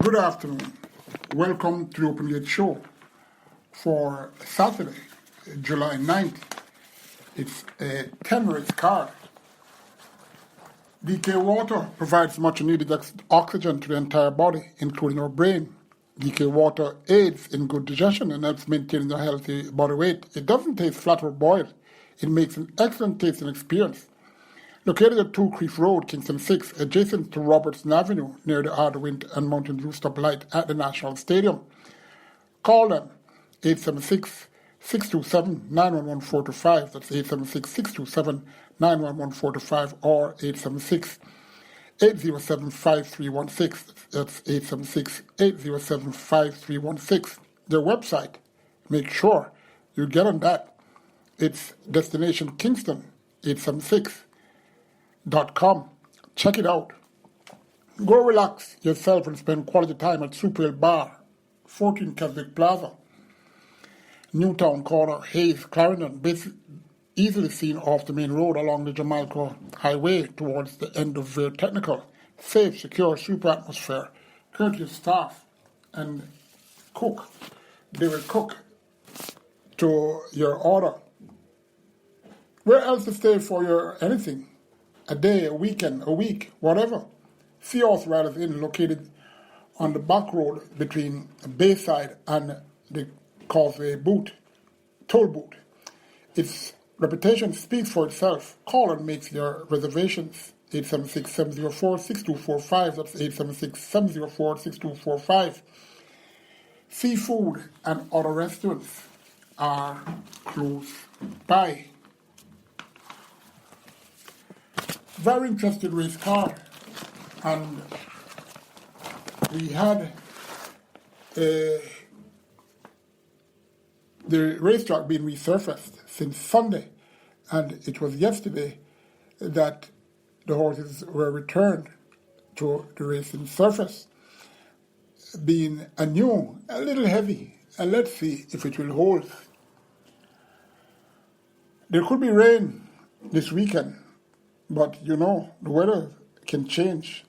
Good afternoon. Welcome to the Open Gate Show for Saturday, July 9th. It's a 10-race card. DK water provides much needed oxygen to the entire body, including our brain. DK water aids in good digestion and helps maintain a healthy body weight. It doesn't taste flat or boiled. It makes an excellent tasting experience. Located at 2 Creek Road, Kingston 6, adjacent to Robertson Avenue, near the Hardwind and Mountain View stoplight at the National Stadium. Call them 876-627-91145. That's 876-627-91145 or 876-807-5316. That's 876-807-5316. Their website, make sure you get on that. It's Destination Kingston 876.com. Check it out. Go relax yourself and spend quality time at Super Bar, 14 Keswick Plaza, Newtown Corner, Hayes, Clarendon, easily seen off the main road along the Jamaica Highway towards the end of Veer Technical. Safe, secure, super atmosphere, courteous staff, and cook. They will cook to your order. Where else to stay for your anything? A day, a weekend, a week, whatever. Seahorse Riders Inn, located on the back road between Bayside and the Causeway toll booth. Its reputation speaks for itself. Call and make your reservations. 876-704-6245. That's 876-704-6245. Seafood and other restaurants are close by. Very interested race car, and we had the racetrack being resurfaced since Sunday, and it was yesterday that the horses were returned to the racing surface, being anew, a little heavy, and let's see if it will hold. There could be rain this weekend, but you know, the weather can change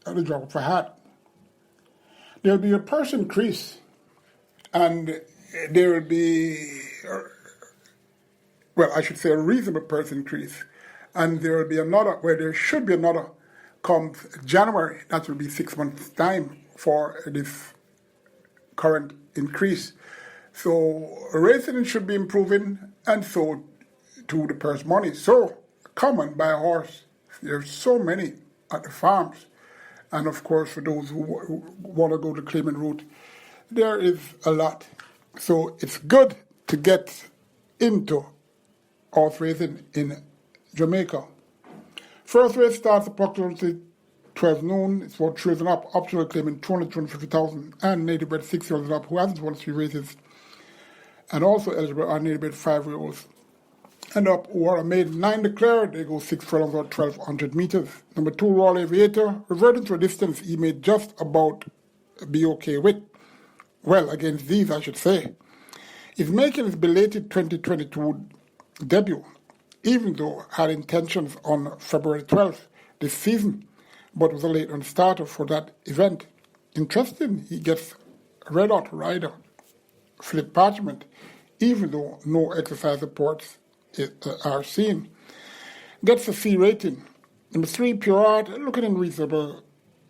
at the drop of a hat. There will be a purse increase, and there will be, well, I should say a reasonable purse increase, and there will be another, where there should be another come January. That will be 6 months' time for this current increase. So racing should be improving, and so to the purse money. So come and buy a horse. There's so many at the farms. And of course, for those who want to go the claimant route, there is a lot. So it's good to get into horse racing in Jamaica. First race starts approximately 12 noon. It's for children up. Optional claiming 250,000 and native bred 6-year-olds up who hasn't won 3 races. And also eligible are native bred 5-year-olds. And up who are made 9 declared, they go 6 furlongs or 1,200 meters. Number 2, Royal Aviator, reverting to a distance he may just about be okay with. Well, against these, I should say. He's making his belated 2022 debut, even though had intentions on February 12th this season, but was a late on starter for that event. Interesting, he gets a red-hot rider, Philip Parchment, even though no exercise reports are seen. Gets a C rating. Number 3, Pure Art, looking in reasonable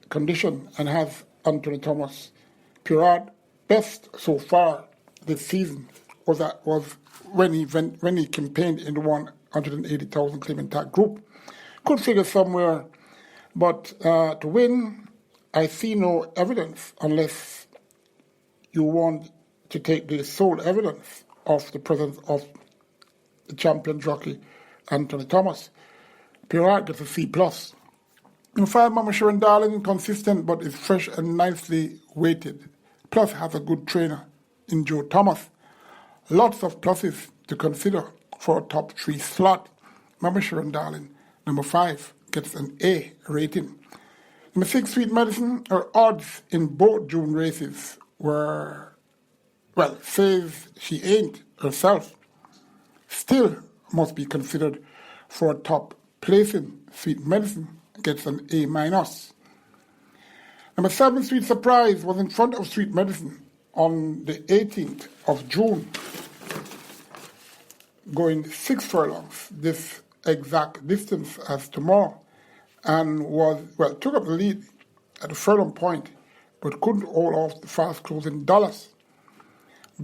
condition and has Anthony Thomas. Pure Art, best so far this season was when he campaigned in the 180,000 claimant tag group. Could figure somewhere, but to win, I see no evidence unless you want to take the sole evidence of the presence of the champion jockey Anthony Thomas. Pure Art gets a C+. Number 5, Mama Sharon Darling, consistent but is fresh and nicely weighted. Plus has a good trainer in Joe Thomas. Lots of pluses to consider for a top 3 slot. Mama Sharon Darling, number 5, gets an A rating. Number 6, Sweet Medicine, her odds in both June races were, well, says she ain't herself. Still must be considered for a top placing. Sweet Medicine gets an A-. Number 7, Sweet Surprise, was in front of Sweet Medicine on the 18th of June, going 6 furlongs, this exact distance as tomorrow, and took up the lead at the furlong point, but couldn't hold off the fast closing dollars.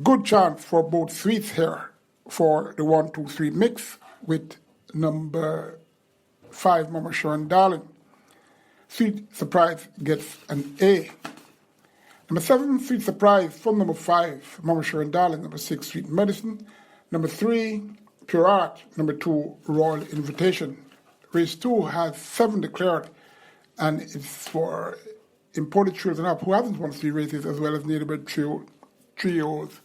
Good chance for both sweets here for the 1-2-3 mix with number 5, Mama Sharon Darling. Sweet Surprise gets an A. Number 7, Sweet Surprise from number 5, Mama Sharon Darling. Number 6, Sweet Medicine. Number 3, Pure Art. Number 2, Royal Invitation. Race 2 has 7 declared, and it's for imported trios and up who hasn't won 3 races, as well as native trios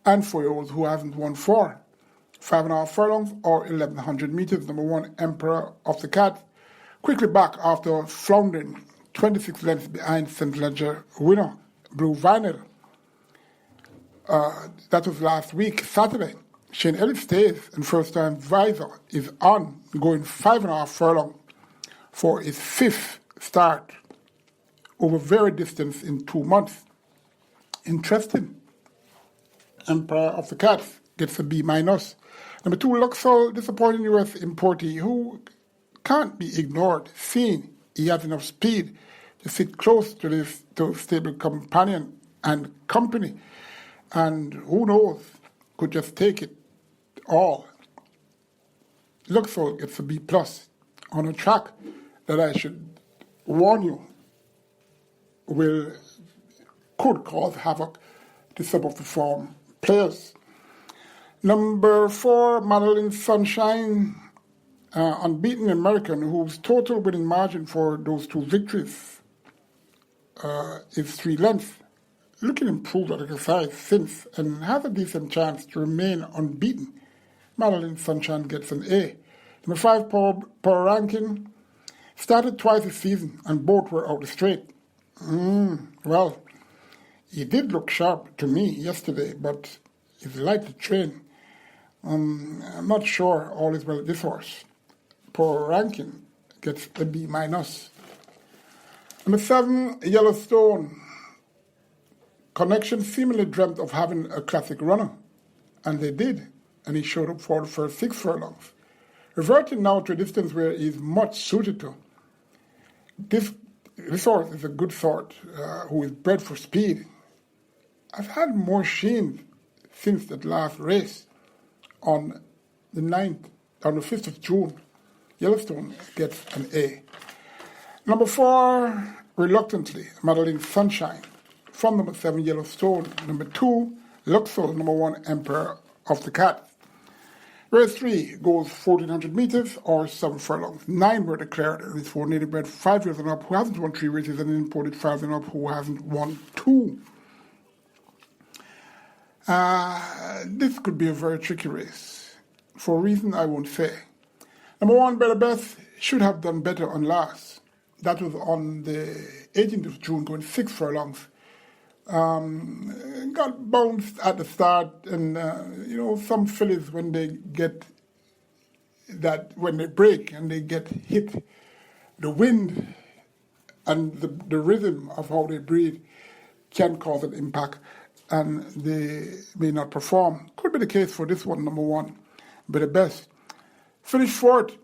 and 4-year-olds who hasn't won 4. 5.5 furlongs or 1,100 meters. Number 1, Emperor of the Cat, quickly back after floundering 26 lengths behind St. Ledger winner, Blue Vinyl. That was last week, Saturday. Shane Elliott stays, and first-time visor is on, going 5.5 furlong for his 5th start over very distance in 2 months. Interesting. Emperor of the Cats gets a B-. Number 2, Luxor, disappointing US importee who can't be ignored, seeing he has enough speed to sit close to this stable companion and company, and who knows, could just take it all. Luxor gets a B+ on a track that I should warn you could cause havoc to some of the form players. Number 4, Madeline Sunshine, unbeaten American, whose total winning margin for those 2 victories is 3 lengths. Looking improved at exercise since, and has a decent chance to remain unbeaten. Madeline Sunshine gets an A. Number 5, Power Ranking, started twice this season, and both were out straight. Well, he did look sharp to me yesterday, but he's light to train. I'm not sure all is well with this horse. Poor Ranking gets a B-. Number 7, Yellowstone. Connection seemingly dreamt of having a classic runner, and they did, and he showed up for the first 6 furlongs. Reverting now to a distance where he's much suited to. This horse is a good sort who is bred for speed. I've had more sheens since that last race on the 5th of June. Yellowstone gets an A. Number 4, Reluctantly, Madeline Sunshine. From number 7, Yellowstone. Number 2, Luxor. Number 1, Emperor of the Cat. Race 3 goes 1,400 meters or 7 furlongs. 9 were declared. It is for native bred 5 years and up who hasn't won 3 races, and imported 5 and up who hasn't won 2. This could be a very tricky race, for a reason I won't say. Number 1, Better Best, should have done better on last. That was on the 18th of June, going 6 furlongs. Got bounced at the start, and some fillies, when they break and they get hit, the wind and the rhythm of how they breathe can cause an impact, and they may not perform. Could be the case for this one, number 1, Better Best. Finished 4th,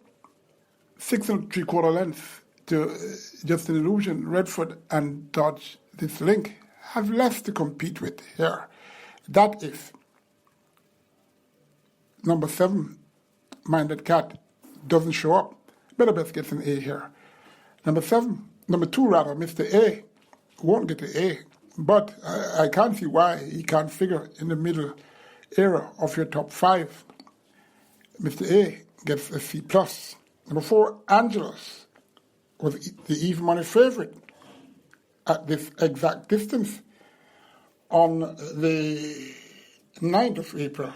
6 3/4 lengths to Justin Illusion, Redford, and Dodge This Link. Have less to compete with here. That is number 7, Minded Cat, doesn't show up. Better Best gets an A here. Number 2, Mr. A, won't get an A, but I can't see why he can't figure in the middle area of your top 5. Mr. A gets a C+. Number 4, Angelus, was the even money favorite at this exact distance on the 9th of April.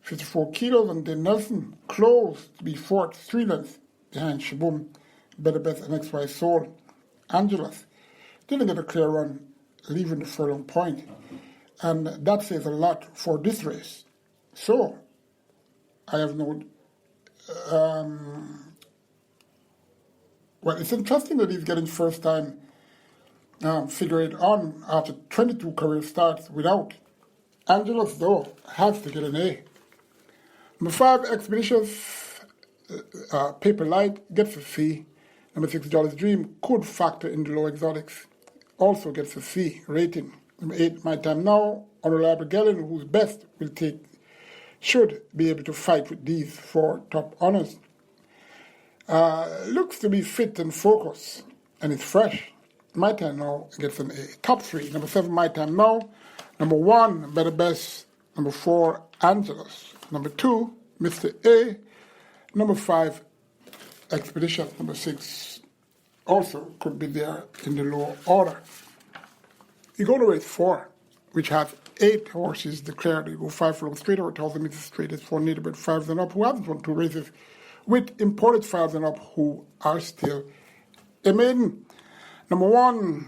54 kilos, and then Nelson close to be 4th, 3 lengths behind Shaboom, Better Best, and XY Soul. Angelus didn't get a clear run, leaving the furlong point, and that says a lot for this race. So, I have no... well, it's interesting that he's getting first-time figure it on after 22 career starts without. Angelos, though, has to get an A. Number 5, Expeditious Paper Light gets a C. Number 6, Jolly's Dream could factor in the low exotics. Also gets a C rating. Number 8, My Time Now, Unreliable Gallon, whose best should be able to fight with these for top honors. Looks to be fit and focused, and it's fresh. My Time Now gets an A. Top 3, number 7, My Time Now. Number 1, Better Best. Number 4, Angelus. Number 2, Mr. A. Number 5, Expedition. Number 6 also could be there in the low order. You go to race 4, which has 8 horses declared. You go 5 furlongs straight or 1,000 meters straight. It's for native bred 5s and up who haven't won 2 races, with imported 5s and up who are still a maiden. Number 1,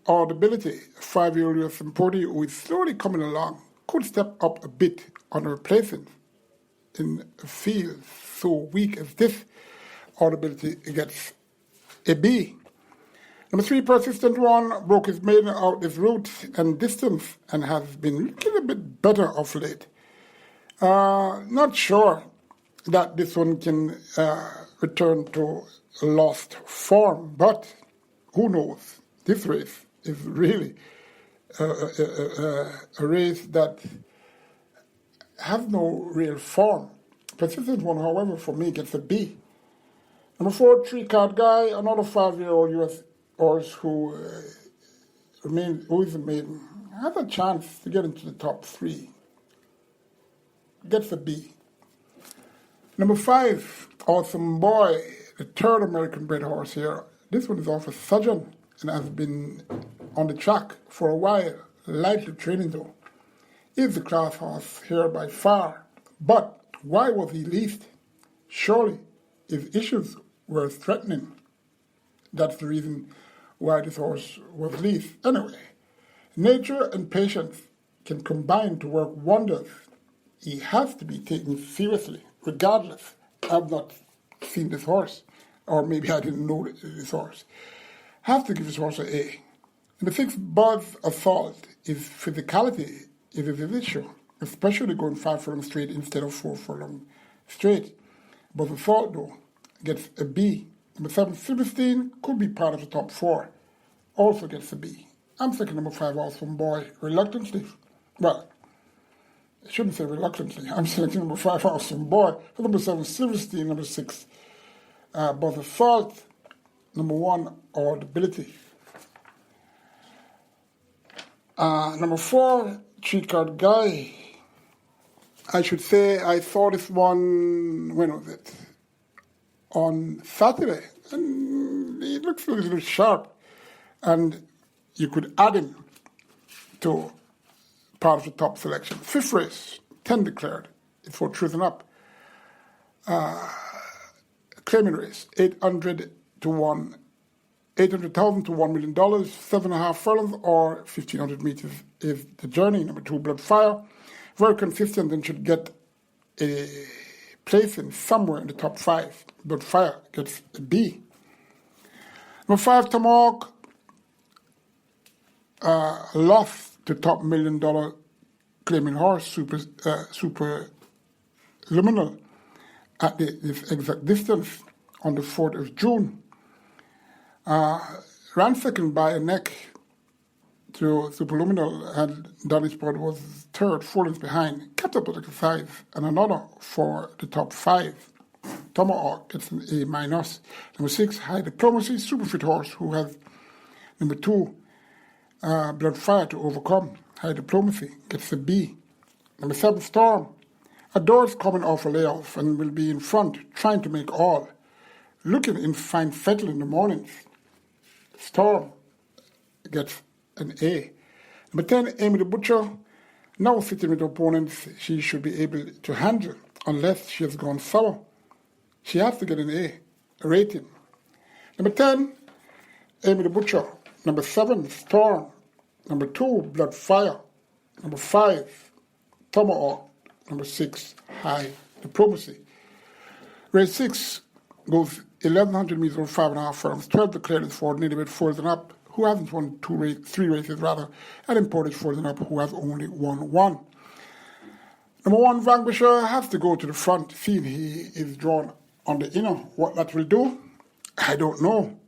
Audibility, 5-year-old US importer who is slowly coming along, could step up a bit on a replacement in a field so weak as this. Audibility gets a B. Number 3, Persistent One broke his maiden out this route and distance and has been looking a bit better of late. Not sure that this one can return to lost form, but who knows? This race is really a race that has no real form. Persistent One, however, for me gets a B. Number 4, Three Card Guy, another 5-year-old US horse who is a maiden, has a chance to get into the top 3. Gets a B. Number 5, Awesome Boy, the 3rd American bred horse here. This one is off a Sojourn and has been on the track for a while, lightly training though. Is the class horse here by far, but why was he leased? Surely his issues were threatening. That's the reason why this horse was leased. Anyway, nature and patience can combine to work wonders. He has to be taken seriously, regardless. I've not seen this horse, or maybe I didn't know this horse. Have to give this horse an A. And the 6, Buzz Assault, is physicality is his issue, especially going 5 furlongs straight instead of 4 furlongs straight. Buzz Assault, though, gets a B. Number 7, Silverstein, could be part of the top 4, also gets a B. I'm thinking number 5, Awesome Boy, reluctantly. Well, I shouldn't say reluctantly. I'm selecting number 5, Awesome Boy. For number 7, Silverstein. Number 6, Buzz Assault. Number 1, Audibility. Number 4, Three Card Guy. I should say I saw this one, when was it? On Saturday. And it looks a little sharp. And you could add him to part of the top selection. 5th race, 10 declared. It's for Truth and Up. Claiming race, 800,000 to $1 million, 7.5 furlongs or 1,500 meters is the journey. Number 2, Blood Fire, very consistent and should get a place in somewhere in the top 5. Blood Fire gets a B. Number 5, Tomahawk, lost to top $1 million claiming horse, super luminal at this exact distance on the 4th of June. Ran second by a neck to Superluminal, and Donny Sport was 3rd, 4 lengths behind, kept up with the size, and another for the top 5. Tomahawk gets an A-. Number 6, High Diplomacy, super fit horse who has number 2, Blood Fire to overcome. High Diplomacy gets a B. Number 7, Storm. Adores coming off a layoff and will be in front, trying to make all. Looking in fine fettle in the mornings. Storm gets an A. Number 10, Amy the Butcher. Now sitting with opponents she should be able to handle, unless she has gone sour. She has to get an A rating. Number 10, Amy the Butcher. Number 7, Storm. Number 2, Blood Fire. Number 5, Tomahawk. Number 6, High Diplomacy. Race 6 goes 1,100 meters or 5.5 furlongs. 12 declared for native bred 4 and up, who hasn't won three races rather, and imported Frozen Up, who has only won one. Number 1, Vanquisher has to go to the front, seeing he is drawn on the inner. What that will do, I don't know,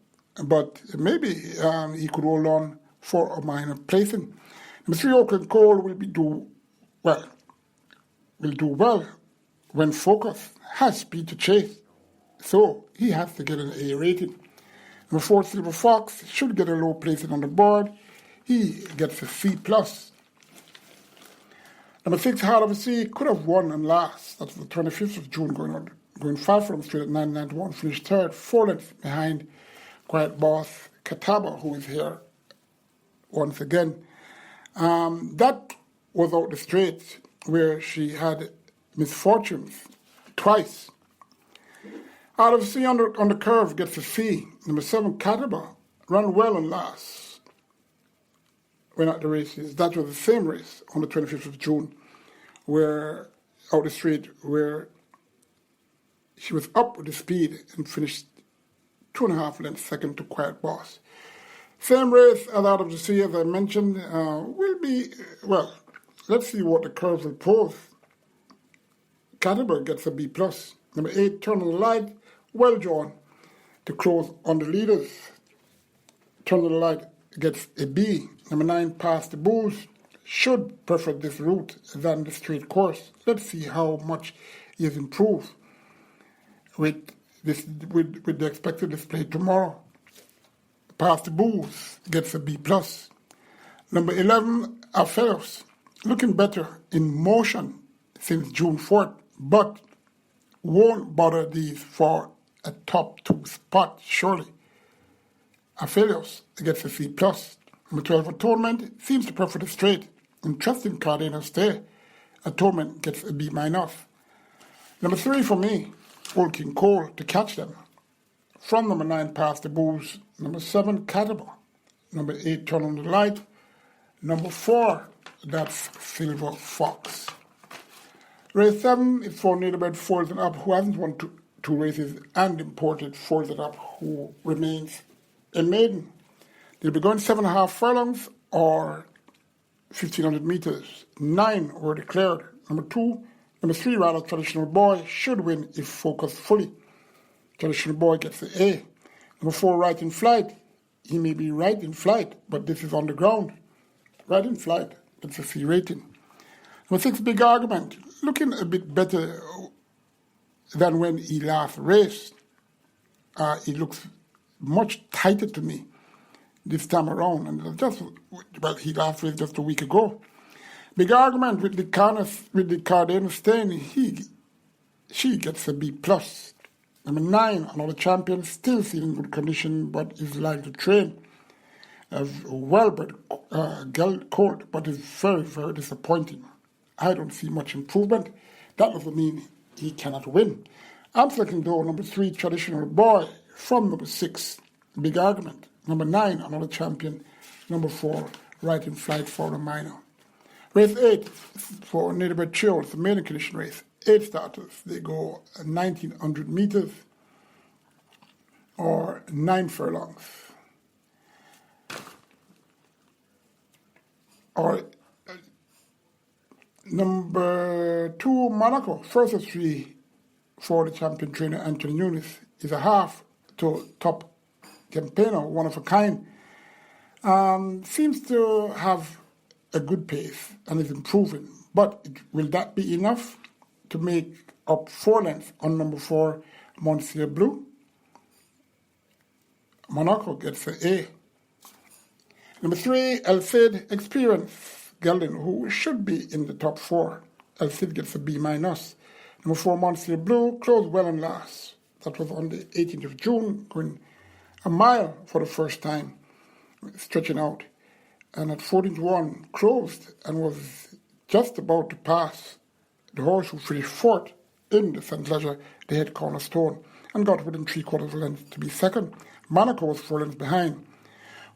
but maybe he could hold on for a minor placing. Number 3, Oakland Cole will do well when focused, has speed to chase, so he has to get an A rating. Number 4, Silver Fox should get a low placing on the board. He gets a C+. Number 6, Heart of the Sea could have won and last. That's the 25th of June going 5 from straight at 9.91, finished third, 4 lengths behind Quiet Boss Cataba, who is here once again. That was out the straight where she had misfortunes twice. Out of the Sea on the curve gets a C. Number 7, Cataba, ran well and last when at the races. That was the same race on the 25th of June, where out the straight, where she was up with the speed and finished 2.5 lengths second to Quiet Boss. Same race as Out of the Sea, as I mentioned, will be, well, let's see what the curve will pose. Cataba gets a B+. Number 8, Turn on the Light, well drawn to close on the leaders. Turn on the Light gets a B. Number 9, Past the Bulls, should prefer this route than the straight course. Let's see how much he has improved with the expected display tomorrow. Past the Bulls gets a B+. Number 11, Alpheus, looking better in motion since June 4th, but won't bother these for a top 2 spot, surely. Alpheus gets a C+. Number 12, Atonement, seems to prefer the straight. Interesting Cardano stay. Atonement gets a B-. Number 3 for me, Old King Cole to catch them. From number 9, Past the Bulls. Number 7, Cataba. Number 8, Turn on the Light. Number 4, that's Silver Fox. Race 7 is for Naderbed Frozen Up, who hasn't won two races, and imported Frozen Up, who remains a maiden. They'll be going 7.5 furlongs or 1,500 meters. 9 were declared. Number 3, rather, Traditional Boy should win if focused fully. Traditional Boy gets the A. Number 4, Right in Flight. He may be right in flight, but this is on the ground. Right in flight, that's a C rating. Number 6, Big Argument, looking a bit better than when he last raced. He looks much tighter to me this time around, and he last raced just a week ago. Big Argument with the Cardano stain, she gets a B+. Number 9, Another Champion, still seen in good condition, but is like to train. A well-bred colt, but is very, very disappointing. I don't see much improvement. That doesn't mean he cannot win. I'm selecting though number 3, Traditional Boy, from number 6, Big Argument. Number 9, Another Champion. Number 4, Right in Flight for the minor. Race 8 for Naderbed Trio, it's a maiden condition race. 8 starters. They go 1,900 meters or 9 furlongs. Or number 2, Monaco, first of 3 for the champion trainer Anthony Nunes, is a half to top campaigner, one of a kind. Seems to have a good pace and is improving, but will that be enough to make up 4 lengths on number 4, Monsieur Blue? Monaco gets an A. Number 3, El Cid, Experience Gelding, who should be in the top 4. El Cid gets a B-. Number 4, Monsieur Blue, closed well and last. That was on the 18th of June, going a mile for the first time, stretching out. And at 14-1, closed and was just about to pass the horse who finished 4th in the St. Leger, the head cornerstone, and got within 3/4 of a length to be second. Monaco was 4 lengths behind.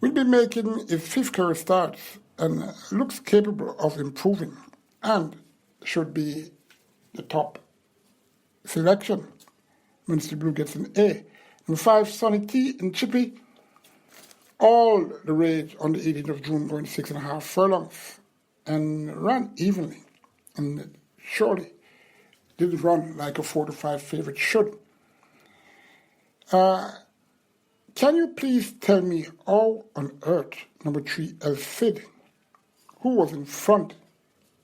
Will be making his 5th career start and looks capable of improving and should be the top selection. Minister Blue gets an A. Number 5, Sonny T and Chippy. all the rage on the 18th of June, going 6.5 furlongs, and ran evenly, and surely didn't run like a 4 to 5 favorite should. Can you please tell me how on earth number 3 Avid, who was in front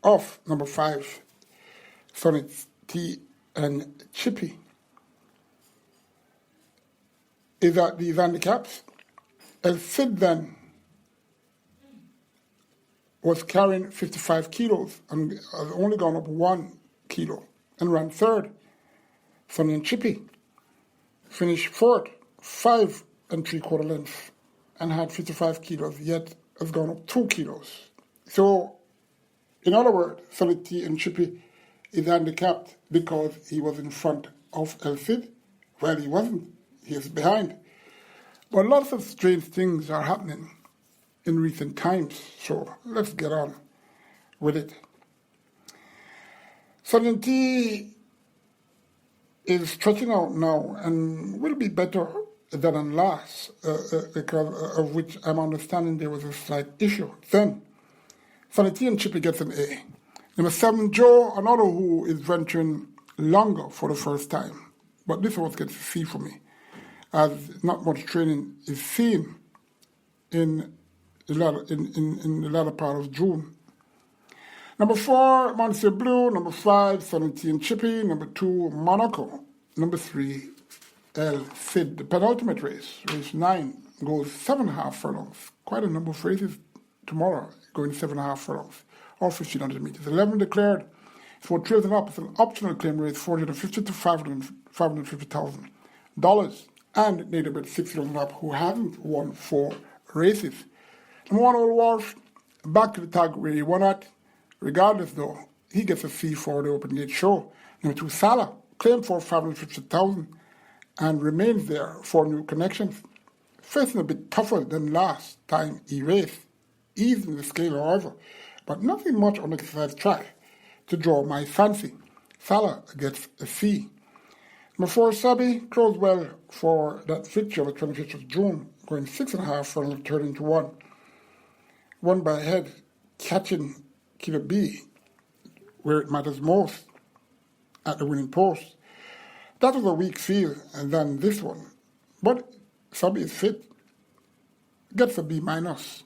of number 5 Sonny T and Chippy, is that these handicaps? Avid then was carrying 55 kilos and has only gone up 1 kilo and ran third. Sonny and Chippy finished fourth, 5 3/4 lengths, and had 55 kilos, yet has gone up 2 kilos. So, in other words, Sonny T and Chippy is handicapped because he was in front of Avid. Well, he wasn't. He is behind. But lots of strange things are happening in recent times, so let's get on with it. Sonny T is stretching out now and will be better than last, because of which I'm understanding there was a slight issue. Then, Sonny T and Chippy gets an A. Number 7, Joe, another who is venturing longer for the first time. But this one gets a C for me, as not much training is seen in the latter part of June. Number 4, Monsieur Blue. Number 5, Sonny T and Chippy. Number 2, Monaco. Number 3, Sid. The penultimate race, race 9, goes 7.5 furlongs. Quite a number of races tomorrow, going 7.5 furlongs, or 1,500 meters. 11 declared for trails and up. It's an optional claim race, $450,000 to $550,000. And native bet 6 and up, who haven't won 4 races. Number 1, Old Wolf, back to the tag where he won at. Regardless, though, he gets a fee for the open gate show. Number 2, Salah, claimed for $550,000 and remains there for new connections. Facing a bit tougher than last time he raced. Easing the scale, however, but nothing much on the exercise track to draw my fancy. Salah gets a fee. Number 4, Sabi, closed well for that fixture on the 25th of June, going 6.5 for a turn into 1. Won by head, catching Killer B, where it matters most, at the winning post. That was a weak field than this one, but Sabi is fit. Gets a B minus.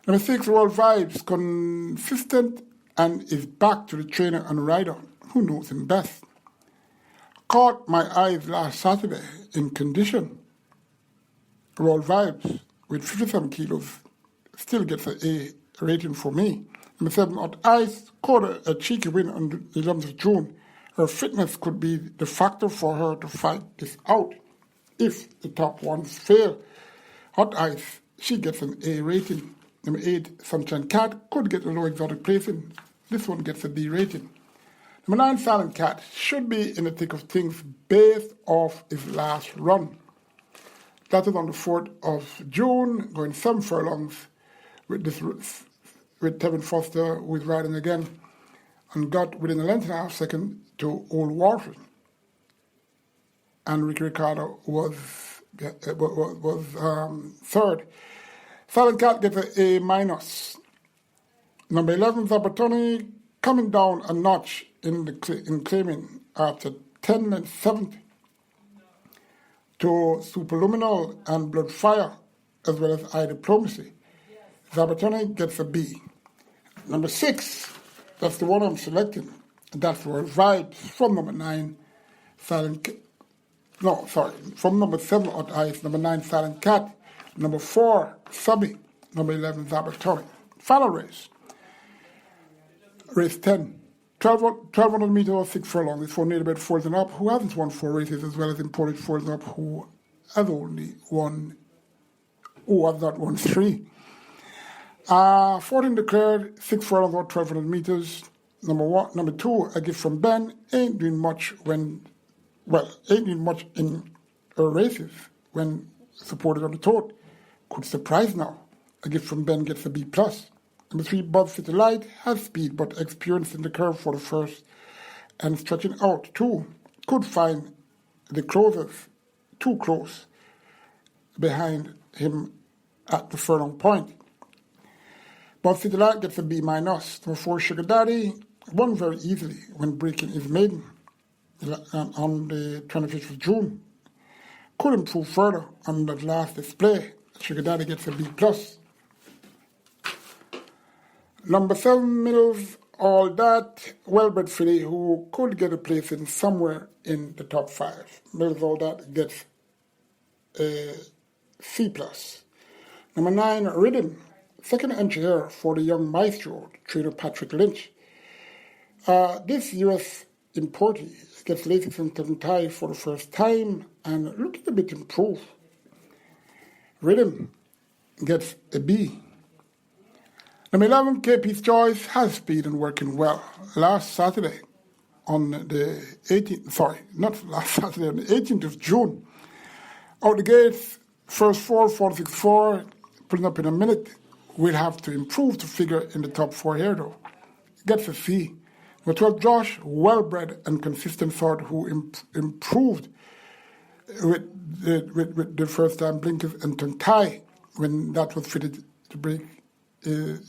Number 6, World Vibes, consistent and is back to the trainer and rider who knows him best. Caught my eyes last Saturday in condition. World Vibes, with 57 kilos, still gets an A rating for me. Number 7, Hot Ice, caught a cheeky win on the 11th of June. Her fitness could be the factor for her to fight this out. If the top ones fail, Hot Ice, she gets an A rating. Number 8, Sunshine Cat, could get a low exotic placing. This one gets a B rating. Number 9, Silent Cat, should be in the thick of things based off his last run. That is on the 4th of June, going 7 furlongs with Tevin Foster, who is riding again, and got within a length and a half second to Old Horseman. And Ricky Ricardo was third. Silent Cat gets an A minus. Number 11, Zabatoni, coming down a notch in claiming after 10 minutes 7th to Superluminal and Bloodfire, as well as Eye Diplomacy. Zabatoni gets a B. Number 6, that's the one I'm selecting. That's World Vibes from number 9, from number 7, Hot Ice, number 9, Silent Cat, number 4, Subby, number 11, Zabatoni. Final race. Race 10. 1,200 meters or 6 furlongs. It's for native bet 4 and up, who hasn't won 4 races, as well as imported 4 and up, who has not won 3. 14 declared, 6 furlongs or 1,200 meters. Number 2, a gift from Ben, ain't doing much in her races when supported on the tote. Could surprise now. A gift from Ben gets a B plus. Number 3, Buzz City Light, has speed but experience in the curve for the first and stretching out. 2, could find the closers too close behind him at the furlong point. But City Light gets a B-. Number 4, Sugar Daddy, won very easily when breaking his maiden on the 25th of June. Could improve further on that last display. Sugar Daddy gets a B+. Number 7, Mills All That, well-bred filly who could get a place in somewhere in the top 5. Mills All That gets a C+. Number 9, Rhythm, second entry here for the young maestro, trainer Patrick Lynch. This US importee gets latest in tie for the first time and looking a bit improved. Rhythm gets a B. Number 11, KP's Choice, has speed and working well. Last Saturday on the 18th of June. Out the gates, first 46.4, putting up in a minute. We'll have to improve to figure in the top 4 here though. Gets a C. Number 12, Josh, well-bred and consistent sort who improved with the first time blinkers and tongue tie when that was fitted to break to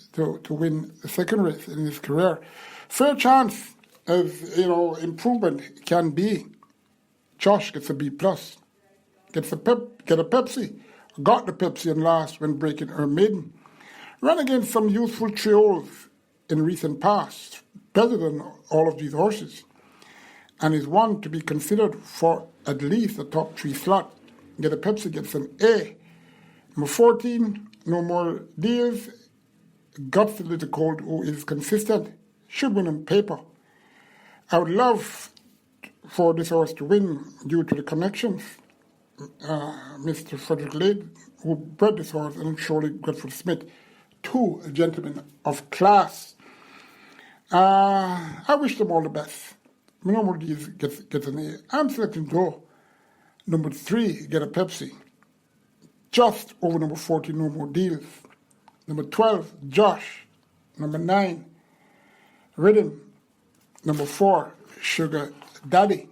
win the second race in his career. Fair chance of improvement can be. Josh gets a B+. Get a Pepsi. Got the Pepsi and last when breaking her maiden. Ran against some useful trios in recent past, better than all of these horses, and is one to be considered for at least a top 3 slot. Get a Pepsi gets an A. Number 14, No More Deals, got the little cold who is consistent, should win on paper. I would love for this horse to win due to the connections. Mr. Frederick Lade, who bred this horse, and surely Gretford Smith, 2 gentlemen of class. I wish them all the best. No More Deals gets an A. I'm selecting Joe. Number 3, Get a Pepsi. Just over number 14, No More Deals. Number 12, Josh. Number 9, Rhythm. Number 4, Sugar Daddy.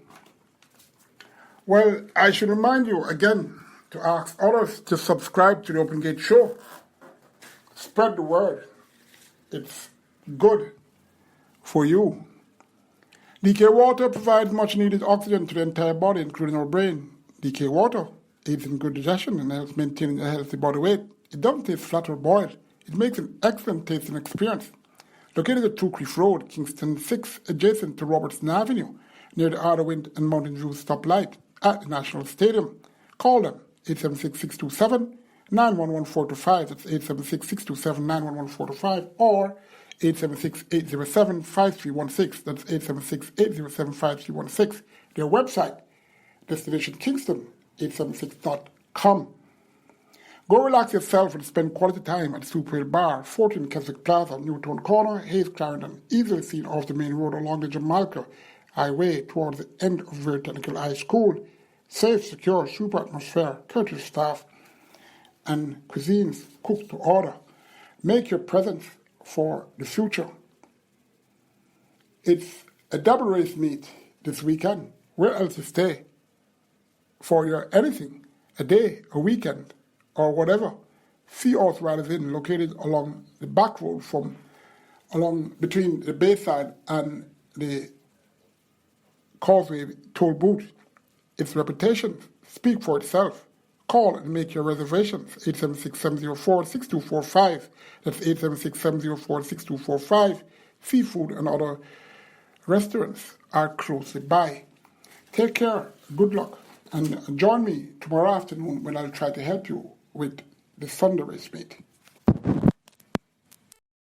Well, I should remind you again to ask others to subscribe to the Open Gate Show. Spread the word. It's good for you. DK Water provides much needed oxygen to the entire body, including our brain. DK Water aids in good digestion and helps maintain a healthy body weight. It doesn't taste flat or boiled. It makes an excellent tasting experience. Located at Two Creek Road, Kingston 6, adjacent to Robertson Avenue, near the Ardawind and Mountain View stoplight at the National Stadium. Call them 876-627-911425. That's 876-627-911425 or 876-807-5316. That's 876-807-5316. Their website, Destination Kingston, 876.com. Go relax yourself and spend quality time at Super Hill Bar, 14 Keswick Plaza, Newtown Corner, Hayes Clarendon, easily seen off the main road along the Jamaica Highway towards the end of Very Technical High School. Safe, secure, super atmosphere, courteous staff, and cuisines cooked to order. Make your presence for the future. It's a double race meet this weekend. Where else to stay? For your anything, a day, a weekend, or whatever. See Horse Riders Inn, located along the back road between the Bayside and the Causeway toll booth. Its reputation speaks for itself. Call and make your reservations. 876-704-6245. That's 876-704-6245. Seafood and other restaurants are closely by. Take care. Good luck. And join me tomorrow afternoon when I'll try to help you with the Sunday race meet.